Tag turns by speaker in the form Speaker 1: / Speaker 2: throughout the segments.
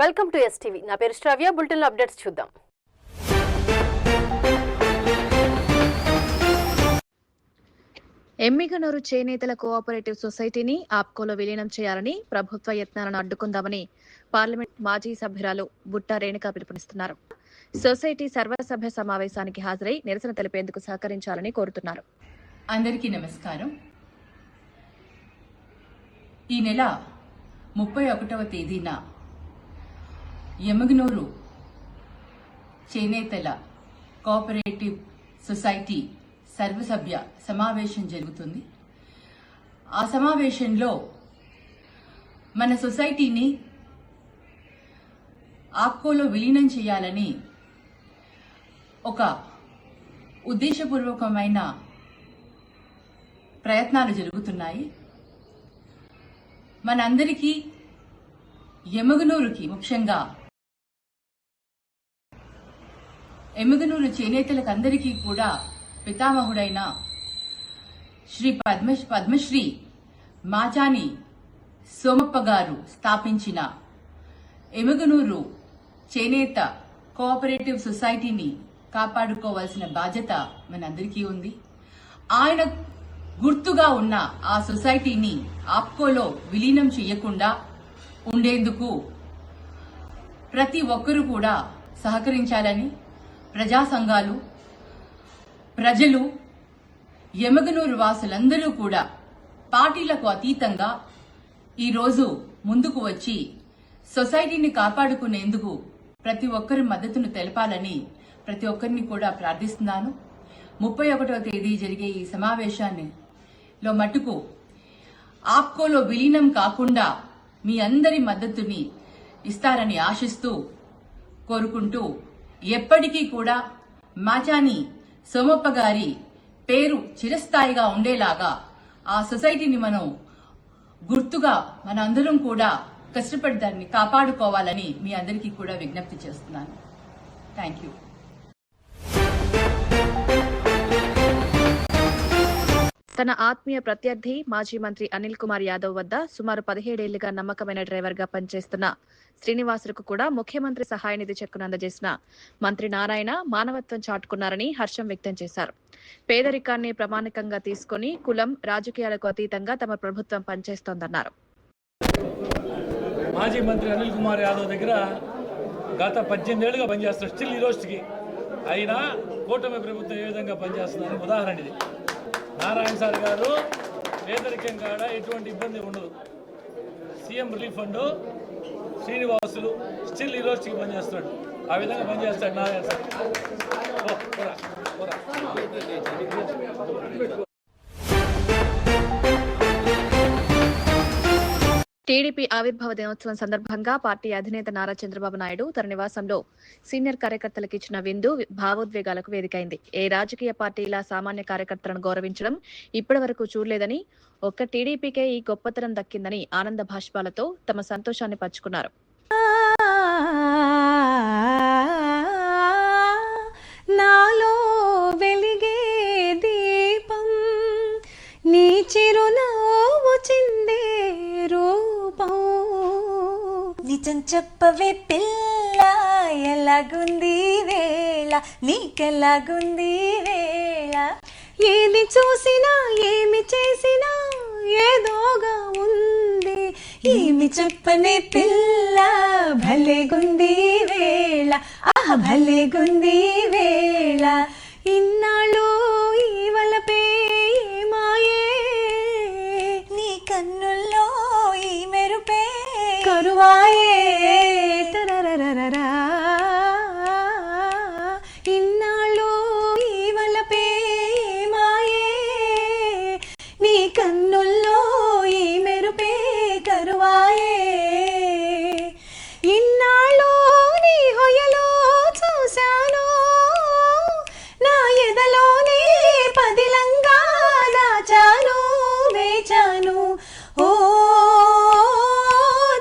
Speaker 1: Welcome to STV. నా పేరు శ్రావ్య. బులెటిన్లో అప్డేట్స్ చూద్దాం.
Speaker 2: ఎమ్మిగనూరు చేనేతల కోఆపరేటివ్ సొసైటీని ఆప్కోలో విలీనం చేయాలని ప్రభుత్వ యత్నాలను అడ్డుకుందామని పార్లమెంట్ మాజీ సభ్యురాలు బుట్టా రేణుక పిలుపునిస్తున్నారు. సొసైటీ సర్వసభ్య సమావేశానికి హాజరై నిరసన తెలిపేందుకు సహకరించాలని కోరుతున్నారు.
Speaker 3: అందరికీ నమస్కారం. ఈ నెల 31వ తేదీన ఎమ్మిగనూరు చేనేతల కోఆపరేటివ్ సొసైటీ సర్వసభ్య సమావేశం జరుగుతుంది. ఆ సమావేశంలో మన సొసైటీని ఆప్కోలో విలీనం చేయాలని ఒక ఉద్దేశపూర్వకమైన ప్రయత్నాలు జరుగుతున్నాయి. మనందరికీ ఎమ్మిగనూరుకి, ముఖ్యంగా ఎమ్మిగనూరు చేనేతలకు అందరికీ కూడా పితామహుడైన శ్రీ పద్మశ్రీ మాచాని సోమప్ప గారు స్థాపించిన ఎమ్మిగనూరు చేనేత కోఆపరేటివ్ సొసైటీని కాపాడుకోవాల్సిన బాధ్యత మనందరికీ ఉంది. ఆయన గుర్తుగా ఉన్న ఆ సొసైటీని ఆప్కోలో విలీనం చేయకుండా ఉండేందుకు ప్రతి ఒక్కరూ కూడా సహకరించాలని ప్రజా సంఘాలు, ప్రజలు, ఎమ్మిగనూరు వాసులందరూ కూడా పార్టీలకు అతీతంగా ఈరోజు ముందుకు వచ్చి సొసైటీని కాపాడుకునేందుకు ప్రతి ఒక్కరి మద్దతును తెలపాలని ప్రతి ఒక్కరిని కూడా ప్రార్థిస్తున్నాను. 31వ తేదీ జరిగే ఈ సమావేశాల్లో మటుకు ఆప్కోలో విలీనం కాకుండా మీ అందరి మద్దతుని ఇస్తారని ఆశిస్తూ, కోరుకుంటూ, ఎప్పటికీ కూడా మాచాని సోమప్ప గారి పేరు చిరస్థాయిగా ఉండేలాగా ఆ సొసైటీని మనం గుర్తుగా మనందరం కూడా కష్టపడి దాన్ని కాపాడుకోవాలని మీ అందరికీ కూడా విజ్ఞప్తి చేస్తున్నాను. Thank you.
Speaker 2: తన ఆత్మీయ ప్రత్యర్థి మాజీ మంత్రి అనిల్ కుమార్ యాదవ్ వద్ద సుమారు 17 ఏళ్లుగా నమ్మకమైన డ్రైవర్ గా పనిచేస్తున్న శ్రీనివాసులకు కూడా ముఖ్యమంత్రి సహాయ నిధి చెక్కును అందజేసిన మంత్రి నారాయణ మానవత్వం చాటుకున్నారని హర్షం వ్యక్తం చేశారు. పేదరికాన్ని ప్రమాణికంగా తీసుకుని కులం, రాజకీయాలకు అతీతంగా తమ ప్రభుత్వం పనిచేస్తోందన్నారు.
Speaker 4: మాజీ మంత్రి అనిల్ కుమార్ యాదవ్ దగ్గర గత 18 ఏళ్లుగా పనిచేస్తున్నారు. స్టిల్ ఈ రోజుకి అయినా కూటమి ప్రభుత్వం ఏ విధంగా పనిచేస్తుందని ఉదాహరణ ఇది. నారాయణ సార్ గారు పేదరికం కాడ ఎటువంటి ఇబ్బంది ఉండదు. CM relief fund Srinivasulu still ఈ రోజుకి పనిచేస్తాడు. ఆ విధంగా పనిచేస్తాడు నారాయణ సార్.
Speaker 2: టీడీపీ ఆవిర్భావ దినోత్సవం సందర్భంగా పార్టీ అధినేత నారా చంద్రబాబు నాయుడు తన నివాసంలో సీనియర్ కార్యకర్తలకు ఇచ్చిన విందు భావోద్వేగాలకు వేదికైంది. ఏ రాజకీయ పార్టీలా సామాన్య కార్యకర్తలను గౌరవించడం ఇప్పటి వరకు చూడలేదని, ఒక్క టీడీపీకే ఈ గొప్పతనం దక్కిందని ఆనంద భాష్పాలతో తమ సంతోషాన్ని పంచుకున్నారు.
Speaker 5: నాలో వెలిగే దీపం నీ చిరునవ్వు చిందే రూపం, నిజం చెప్పవే పిల్ల ఎలాగుంది వేళ, నీకెలాగుంది వేళ, ఏది చూసినా ఏమి చేసినా ఏదోగా ఉంది, ఏమి చెప్పనే పిల్ల భలేగుంది వేళ, ఆహా భలేగుంది వేళ, ఇన్నాళ్ళు ఈ వలపే మాయే, నీ కన్నుల్లో ఈ మెరుపే కరువాయే, తరరరరరా, ఇన్నాళ్ళు ఈ వలపే మాయే, నీ కన్నుల్లో ఈ మెరుపే కరువాయే, ఇన్నాళ్ళు నీ హొయలో చూశాను, నా ఎదలోనే పదిలంగా దాచాను వేచాను, ఓ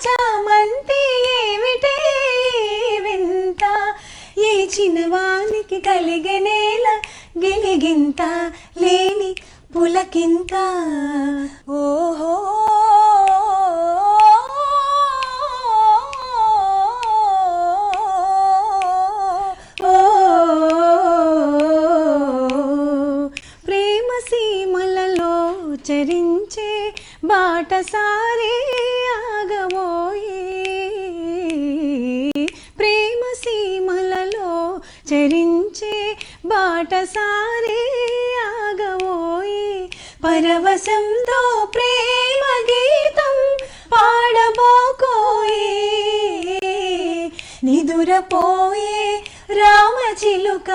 Speaker 5: చామంతి ఏమిటే వింత, ఏ చిన్నవానికి కలిగనేల గిలిగింత లేని పులకింత, ఓహో నిదురపోయే రామచిలుక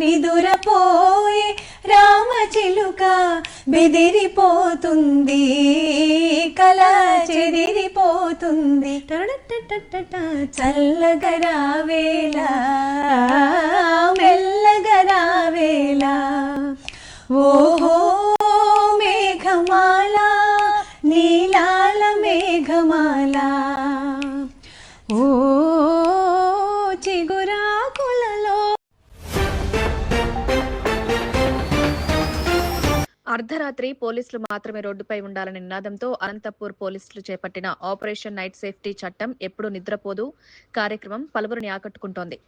Speaker 5: నిదురపోయే రామచిలుక బెదిరిపోతుంది కల చెదిరిపోతుంది చల్లగరావేళ మెల్లగరావేళ ఓహో మేఘమాల నీలాల మేఘమాల ఓ చిగురాకులలో.
Speaker 2: అర్ధరాత్రి పోలీసులు మాత్రమే రోడ్డుపై ఉండాలనే నినాదంతో అనంతపూర్ పోలీసులు చేపట్టిన ఆపరేషన్ నైట్ సేఫ్టీ చట్టం ఎప్పుడూ నిద్రపోదు కార్యక్రమం పలువురిని ఆకట్టుకుంటోంది.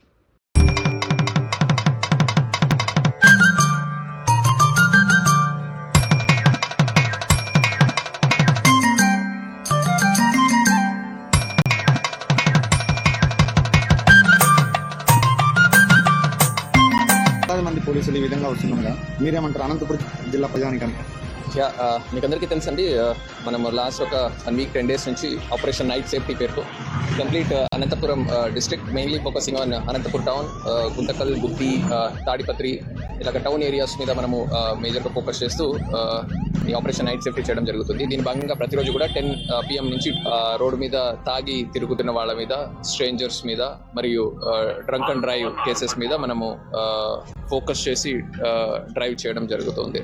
Speaker 6: మంది పోలీసులు ఈ విధంగా వస్తున్నాం కదా, మీరేమంటారు అనంతపురం జిల్లా ప్రజానికానికి?
Speaker 7: మీకు అందరికీ తెలుసండి, మనం లాస్ట్ ఒక 1 వీక్ 10 డేస్ నుంచి ఆపరేషన్ నైట్ సేఫ్టీ పేరుతో complete Anantapur district mainly focusing on Anantapur town, Guntakal, Gooty, Tadipatri ఇలాగ టౌన్ ఏరియాస్ మీద మనము మేజర్గా ఫోకస్ చేస్తూ ఈ ఆపరేషన్ నైట్ సేఫ్టీ చేయడం జరుగుతుంది. దీని భాగంగా ప్రతిరోజు కూడా 10 PM నుంచి రోడ్డు మీద తాగి తిరుగుతున్న వాళ్ళ మీద, స్ట్రేంజర్స్ మీద మరియు డ్రంక్ అండ్ డ్రైవ్ కేసెస్ మీద మనము ఫోకస్ చేసి డ్రైవ్ చేయడం జరుగుతుంది.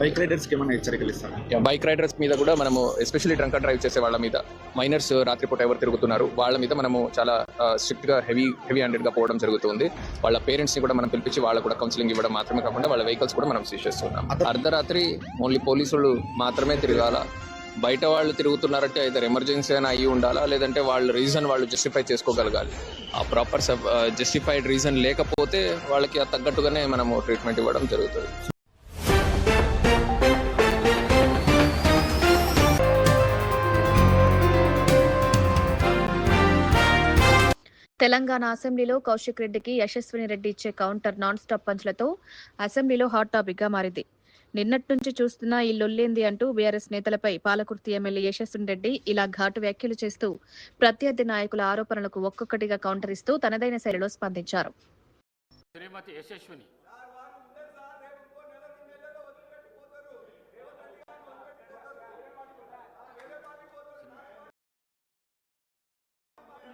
Speaker 6: బైక్ రైడర్స్కి ఏమైనా హెచ్చరికలు ఇస్తారు?
Speaker 7: బైక్ రైడర్స్ మీద కూడా మనము ఎస్పెషల్లీ డ్రంక్ అండ్ డ్రైవ్ చేసే వాళ్ళ మీద, మైనర్స్ రాత్రిపూట ఎవరు తిరుగుతున్నారు వాళ్ళ మీద మనము చాలా స్ట్రిక్ట్ గా హెవీ హ్యాండెడ్ గా పోవడం జరుగుతుంది. వాళ్ళ పేరెంట్స్ ని కూడా మనం పిలిపించి వాళ్ళకు కూడా కౌన్సిలింగ్ ఇవ్వడం మాత్రమే కాకుండా వాళ్ళ వెహికల్స్ కూడా మనం సీజ్ చేస్తున్నాం. అర్ధరాత్రి ఓన్లీ పోలీసులు మాత్రమే తిరగాల. బయట వాళ్ళు తిరుగుతున్నారంటే అయితే ఎమర్జెన్సీ అయినా అయ్యి ఉండాలా, లేదంటే వాళ్ళ రీజన్ వాళ్ళు జస్టిఫై చేసుకోగలగాలి. ఆ ప్రాపర్ జస్టిఫైడ్ రీజన్ లేకపోతే వాళ్ళకి తగ్గట్టుగానే మనము ట్రీట్మెంట్ ఇవ్వడం జరుగుతుంది.
Speaker 2: తెలంగాణ అసెంబ్లీలో కౌశిక్ రెడ్డికి యశస్విని రెడ్డి ఇచ్చే కౌంటర్ నాన్ స్టాప్ పంచ్లతో అసెంబ్లీలో హాట్ టాపిక్ గా మారింది. నిన్నటి నుంచి చూస్తున్న ఈ లొల్లేంది అంటూ బీఆర్ఎస్ నేతలపై పాలకుర్తి ఎమ్మెల్యే యశస్విని రెడ్డి ఇలా ఘాటు వ్యాఖ్యలు చేస్తూ ప్రత్యర్థి నాయకుల ఆరోపణలకు ఒక్కొక్కటిగా కౌంటర్ ఇస్తూ తనదైన శైలిలో స్పందించారు.
Speaker 4: శ్రీమతి యశస్విని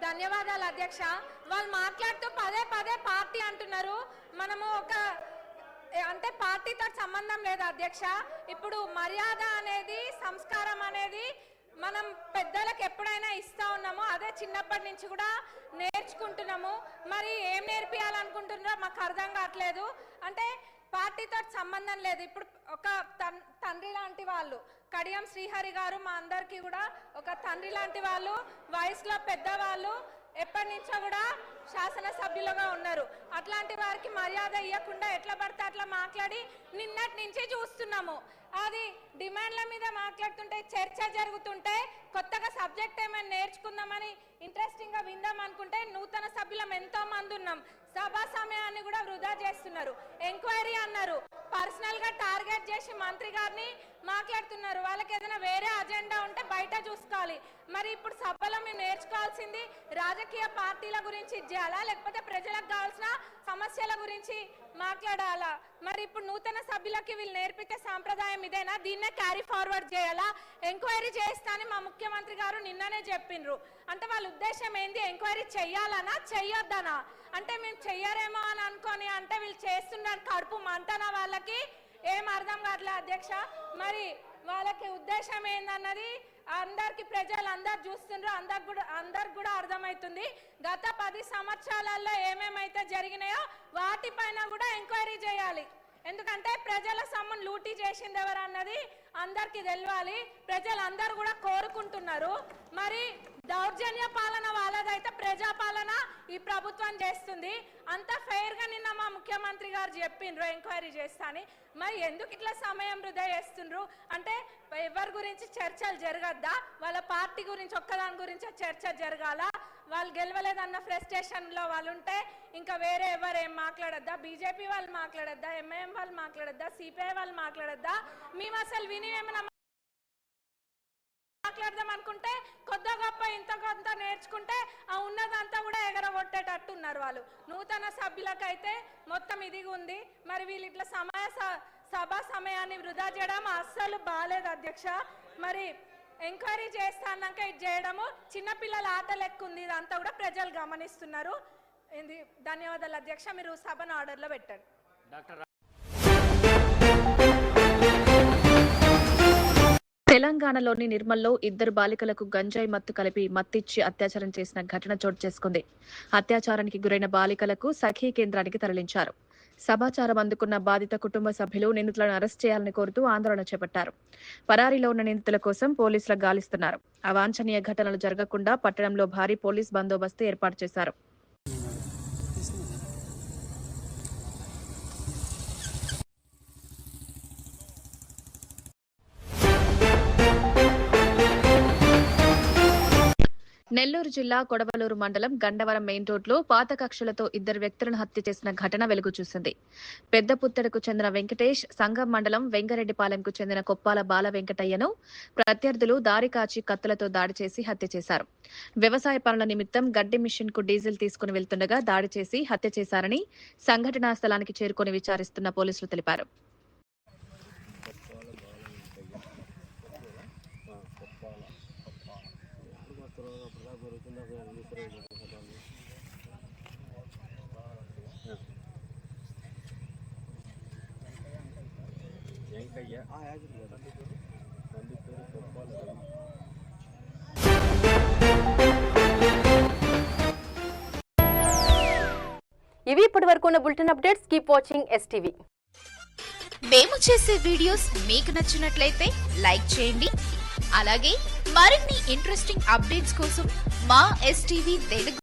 Speaker 8: ధన్యవాదాలు అధ్యక్ష. వాళ్ళు మాట్లాడుతూ పదే పదే పార్టీ అంటున్నారు. మనము అంటే పార్టీతో సంబంధం లేదు అధ్యక్ష. ఇప్పుడు మర్యాద అనేది, సంస్కారం అనేది మనం పెద్దలకు ఎప్పుడైనా ఇస్తా ఉన్నాము. అదే చిన్నప్పటి నుంచి కూడా నేర్చుకుంటున్నాము. మరి ఏం నేర్పియాలనుకుంటున్నారో మాకు అర్థం కావట్లేదు. అంటే పార్టీతో సంబంధం లేదు. ఇప్పుడు ఒక తండ్రి లాంటి వాళ్ళు కడియం శ్రీహరి గారు మా అందరికీ కూడా ఒక తండ్రి లాంటి వాళ్ళు, వయసులో పెద్దవాళ్ళు, ఎప్పటి నుంచో కూడా శాసనసభ్యులుగా ఉన్నారు. అట్లాంటి వారికి మర్యాద ఇవ్వకుండా ఎట్లా పడితే అట్లా మాట్లాడి నిన్నటి నుంచి చూస్తున్నాము. అది డిమాండ్ల మీద మాట్లాడుతుంటే, చర్చ జరుగుతుంటే, కొత్తగా సబ్జెక్ట్ ఏమైనా నేర్చుకుందామని ఇంట్రెస్టింగ్ గా విందాం అనుకుంటే నూతన సభ్యులం ఎంతో మంది ఉన్నాం. సభా సమయాన్ని కూడా వృధా చేస్తున్నారు. ఎంక్వైరీ అన్నారు, పర్సనల్ గా టార్గెట్ చేసి మంత్రి గారిని మాట్లాడుతున్నారు. వాళ్ళకి ఏదైనా వేరే అజెండా ఉంటే బయట చూసుకోవాలి. మరి ఇప్పుడు సభలో మేము నేర్చుకోవాల్సింది రాజకీయ పార్టీల గురించి చేయాలా, లేకపోతే ప్రజలకు కావాల్సిన సమస్యల గురించి మాట్లాడాలా? మరి ఇప్పుడు నూతన సభ్యులకి వీళ్ళు నేర్పించే సాంప్రదాయం ఇదేనా? దీన్నే క్యారీ ఫార్వర్డ్ చేయాలా? ఎంక్వైరీ చేస్తానని మా ముఖ్యమంత్రి గారు నిన్ననే చెప్పిండ్రు. అంటే వాళ్ళ ఉద్దేశం ఏంది? ఎంక్వైరీ చెయ్యాలనా చెయ్యొద్దనా? అంటే మేము చెయ్యరేమో అని అనుకోని అంటే వీళ్ళు చేస్తున్నారు కడుపు మంటనా? వాళ్ళకి ఏం అర్థం కావట్లేదు అధ్యక్ష. మరి వాళ్ళకి ఉద్దేశం ఏందన్నది అందరికి ప్రజలు అందరు చూస్తుండ్రు, అందరికి కూడా అర్థమవుతుంది. గత 10 సంవత్సరాలలో ఏమేమైతే జరిగినాయో వాటిపైన కూడా ఎంక్వైరీ చేయాలి. ఎందుకంటే ప్రజల సొమ్మును లూటీ చేసింది ఎవరన్నది అందరికి తెలియాలి. ప్రజలందరూ కూడా కోరుకుంటున్నారు. మరి దౌర్జన్య పాలన వాళ్ళదైతే ప్రజాపాలన ఈ ప్రభుత్వం చేస్తుంది. అంత ఫెయిర్ గా నిన్న మా ముఖ్యమంత్రి గారు చెప్పిండ్రు ఎంక్వైరీ చేస్తాని. మరి ఎందుకు ఇట్లా సమయం వృధా చేస్తుండ్రు? అంటే ఎవరి గురించి చర్చలు జరగద్దా? వాళ్ళ పార్టీ గురించి ఒక్కదాని గురించి చర్చ జరగాల? వాళ్ళు గెలవలేదన్న ఫ్రస్ట్రేషన్ లో వాళ్ళు ఉంటే ఇంకా వేరే ఎవరు ఏం మాట్లాడద్దా? బీజేపీ వాళ్ళు మాట్లాడద్దా? ఎంఐఎం వాళ్ళు మాట్లాడద్దా? సిపిఐ వాళ్ళు మాట్లాడద్దా? మేము అసలు విని ఏమైనా మాట్లాడదాం అనుకుంటే కొద్ది గొప్ప ఇంత కొంత నేర్చుకుంటే ఆ ఉన్నదంతా కూడా ఎగరగొట్టేటట్టు చేస్తున్నారు వాళ్ళు. నూతన సభ్యులకైతే మొత్తం ఇది ఉంది. మరి వీళ్ళు ఇట్లా సభా సమయాన్ని వృధా చేయడం అస్సలు బాలేదు అధ్యక్ష. మరి ఎంక్వైరీ చేస్తా అన్నాక ఇది చేయడము చిన్నపిల్లల ఆట లెక్క ఉంది. ఇదంతా కూడా ప్రజలు గమనిస్తున్నారు. ధన్యవాదాలు అధ్యక్ష. మీరు సభను ఆర్డర్లో పెట్టండి.
Speaker 2: తెలంగాణలోని నిర్మల్లో 2 బాలికలకు గంజాయి మత్తు కలిపి మత్తిచ్చి అత్యాచారం చేసిన ఘటన చోటు చేసుకుంది. అత్యాచారానికి గురైన బాలికలకు సఖీ కేంద్రానికి తరలించారు. సమాచారం అందుకున్న బాధిత కుటుంబ సభ్యులు నిందితులను అరెస్ట్ చేయాలని కోరుతూ ఆందోళన చేపట్టారు. పరారీలో ఉన్న నిందితుల కోసం పోలీసులు గాలిస్తున్నారు. అవాంఛనీయ ఘటనలు జరగకుండా పట్టణంలో భారీ పోలీస్ బందోబస్తు ఏర్పాటు చేశారు. నెల్లూరు జిల్లా కొడవలూరు మండలం గండవరం మెయిన్ రోడ్లో పాత కక్షలతో 2 వ్యక్తులను హత్య చేసిన ఘటన వెలుగు చూసింది. పెద్ద పుత్తడకు చెందిన వెంకటేష్, సంగం మండలం వెంగరెడ్డిపాలెంకు చెందిన కొప్పాల బాల వెంకటయ్యను ప్రత్యర్థులు దారి కాచి కత్తులతో దాడి చేసి హత్య చేశారు. వ్యవసాయ పనుల నిమిత్తం గడ్డి మిషన్ కు డీజిల్ తీసుకుని వెళ్తుండగా దాడి చేసి హత్య చేశారని సంఘటనా స్థలానికి చేరుకుని విచారిస్తున్న పోలీసులు తెలిపారు.
Speaker 1: ఇవి ఇప్పటి వరకు ఉన్న bulletin updates. Keep watching STV.
Speaker 9: మేము చేసే వీడియోస్ మీకు నచ్చినట్లయితే లైక్ చేయండి. అలాగే మరిన్ని ఇంట్రెస్టింగ్ అప్డేట్స్ కోసం మా STV తెలుగు